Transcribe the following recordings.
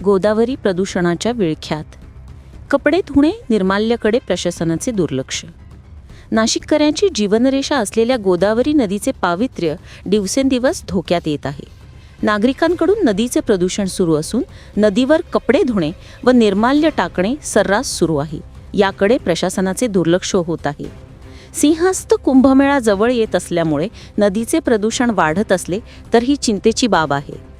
गोदावरी प्रदूषणाच्या विळख्यात. कपडे धुणे निर्माल्याकडे प्रशासनाचे दुर्लक्ष. नाशिककरांची जीवनरेषा असलेल्या गोदावरी नदीचे पावित्र्य दिवसेंदिवस धोक्यात येत आहे. नागरिकांकडून नदीचे प्रदूषण सुरू असून नदीवर कपडे धुणे व निर्माल्य टाकणे सर्रास सुरू आहे. याकडे प्रशासनाचे दुर्लक्ष होत आहे. सिंहस्थ कुंभमेळा जवळ येत असल्यामुळे नदीचे प्रदूषण वाढत असले तर ही चिंतेची बाब आहे.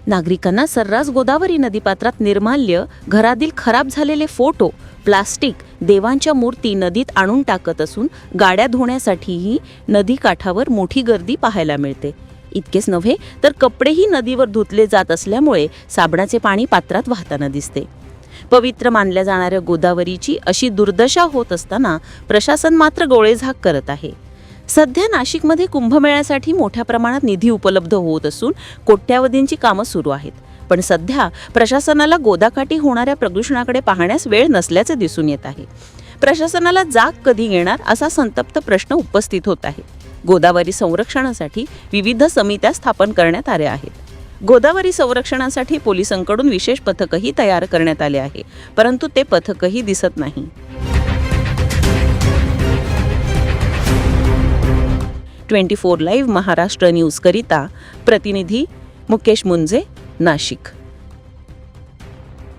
नागरिकांना सर्रास गोदावरी नदीपात्रात निर्माल्य, घरातील खराब झालेले फोटो, प्लास्टिक, देवांच्या मूर्ती नदीत आणून टाकत असून गाड्या धुण्यासाठीही नदीकाठावर मोठी गर्दी पाहायला मिळते. इतकेच नव्हे तर कपडेही नदीवर धुतले जात असल्यामुळे साबणाचे पाणी पात्रात वाहताना दिसते. पवित्र मानल्या जाणाऱ्या गोदावरीची अशी दुर्दशा होत असताना प्रशासन मात्र गोळेझाक करत आहे. सध्या नाशिकमध्ये कुंभमेळ्यासाठी मोठ्या प्रमाणात निधी उपलब्ध होत असून कोट्यावधींची कामं सुरू आहेत. पण सध्या प्रशासनाला गोदाकाठी होणाऱ्या प्रदूषणाकडे पाहण्यास वेळ नसल्याचे दिसून येत आहे. प्रशासनाला जाग कधी येणार असा संतप्त प्रश्न उपस्थित होत आहे. गोदावरी संरक्षणासाठी विविध समित्या स्थापन करण्यात आल्या आहेत. गोदावरी संरक्षणासाठी पोलिसांकडून विशेष पथकही तयार करण्यात आले आहे, परंतु ते पथकही दिसत नाही. 24 लाईव्ह महाराष्ट्र न्यूज करिता प्रतिनिधी मुकेश मुंजे, नाशिक.